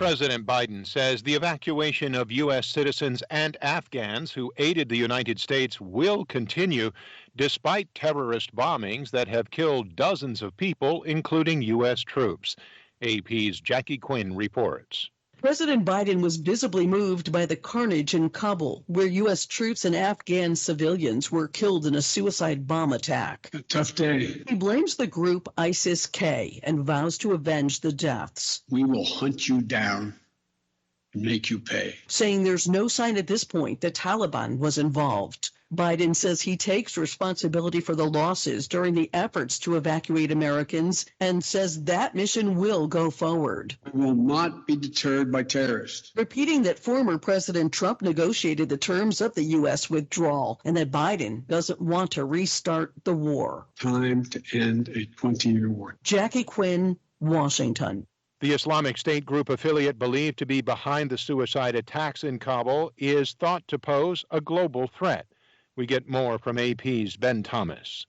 President Biden says the evacuation of U.S. citizens and Afghans who aided the United States will continue despite terrorist bombings that have killed dozens of people, including U.S. troops. AP's Jackie Quinn reports. President Biden was visibly moved by the carnage in Kabul, where U.S. troops and Afghan civilians were killed in a suicide bomb attack. A tough day. He blames the group ISIS-K and vows to avenge the deaths. We will hunt you down and make you pay. Saying there's no sign at this point the Taliban was involved. Biden says he takes responsibility for the losses during the efforts to evacuate Americans and says that mission will go forward. We will not be deterred by terrorists. Repeating that former President Trump negotiated the terms of the U.S. withdrawal and that Biden doesn't want to restart the war. Time to end a 20-year war. Jackie Quinn, Washington. The Islamic State group affiliate believed to be behind the suicide attacks in Kabul is thought to pose a global threat. We get more from AP's Ben Thomas.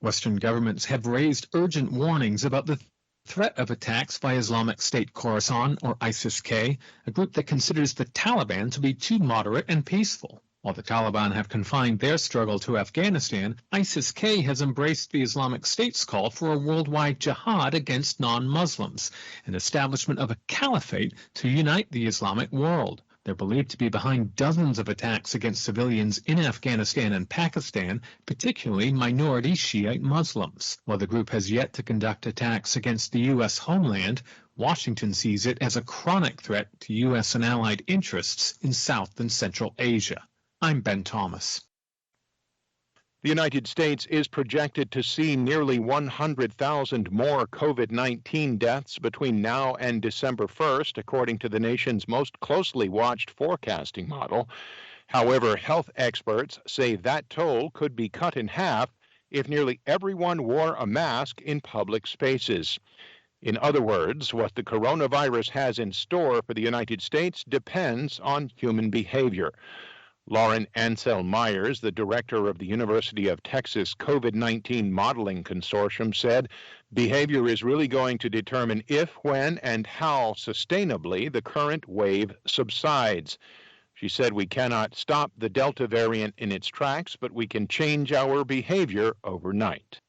Western governments have raised urgent warnings about the threat of attacks by Islamic State Khorasan, or ISIS-K, a group that considers the Taliban to be too moderate and peaceful. While the Taliban have confined their struggle to Afghanistan, ISIS-K has embraced the Islamic State's call for a worldwide jihad against non-Muslims, an establishment of a caliphate to unite the Islamic world. They're believed to be behind dozens of attacks against civilians in Afghanistan and Pakistan, particularly minority Shiite Muslims. While the group has yet to conduct attacks against the U.S. homeland, Washington sees it as a chronic threat to U.S. and allied interests in South and Central Asia. I'm Ben Thomas. The United States is projected to see nearly 100,000 more COVID-19 deaths between now and December 1st, according to the nation's most closely watched forecasting model. However, health experts say that toll could be cut in half if nearly everyone wore a mask in public spaces. In other words, what the coronavirus has in store for the United States depends on human behavior. Lauren Ansel Myers, the director of the University of Texas COVID-19 Modeling Consortium, said behavior is really going to determine if, when, and how sustainably the current wave subsides. She said we cannot stop the Delta variant in its tracks, but we can change our behavior overnight.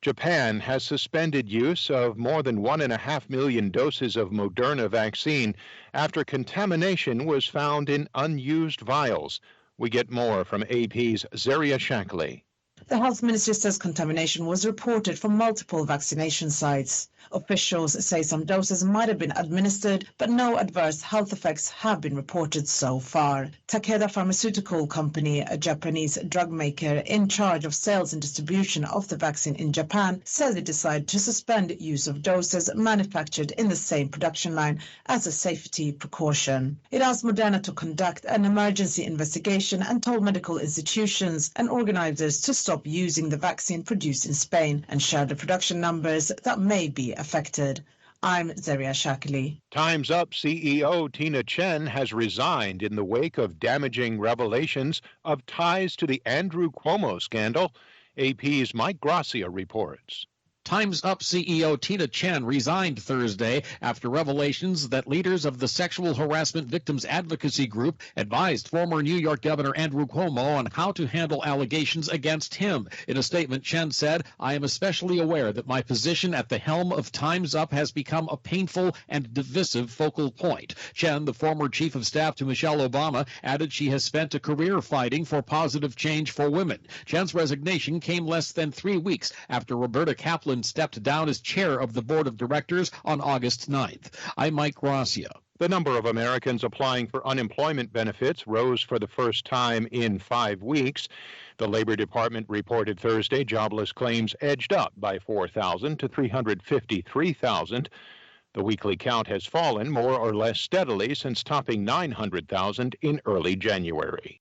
Japan has suspended use of more than 1.5 million doses of Moderna vaccine after contamination was found in unused vials. We get more from AP's Zaria Shackley. The health ministry says contamination was reported from multiple vaccination sites. Officials say some doses might have been administered, but no adverse health effects have been reported so far. Takeda Pharmaceutical Company, a Japanese drug maker in charge of sales and distribution of the vaccine in Japan, says it decided to suspend use of doses manufactured in the same production line as a safety precaution. It asked Moderna to conduct an emergency investigation and told medical institutions and organizers to stop using the vaccine produced in Spain and share the production numbers that may be affected. I'm Zaria Shackley. Time's Up CEO Tina Chen has resigned in the wake of damaging revelations of ties to the Andrew Cuomo scandal. AP's Mike Gracia reports. Time's Up CEO Tina Chen resigned Thursday after revelations that leaders of the sexual harassment victims advocacy group advised former New York Governor Andrew Cuomo on how to handle allegations against him. In a statement, Chen said, "I am especially aware that my position at the helm of Time's Up has become a painful and divisive focal point." Chen, the former chief of staff to Michelle Obama, added she has spent a career fighting for positive change for women. Chen's resignation came less than 3 weeks after Roberta Kaplan stepped down as chair of the board of directors on August 9th. I'm Mike Gracia. The number of Americans applying for unemployment benefits rose for the first time in 5 weeks. The Labor Department reported Thursday jobless claims edged up by 4,000 to 353,000. The weekly count has fallen more or less steadily since topping 900,000 in early January.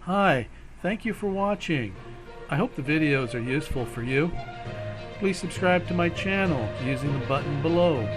Hi, thank you for watching. I hope the videos are useful for you. Please subscribe to my channel using the button below.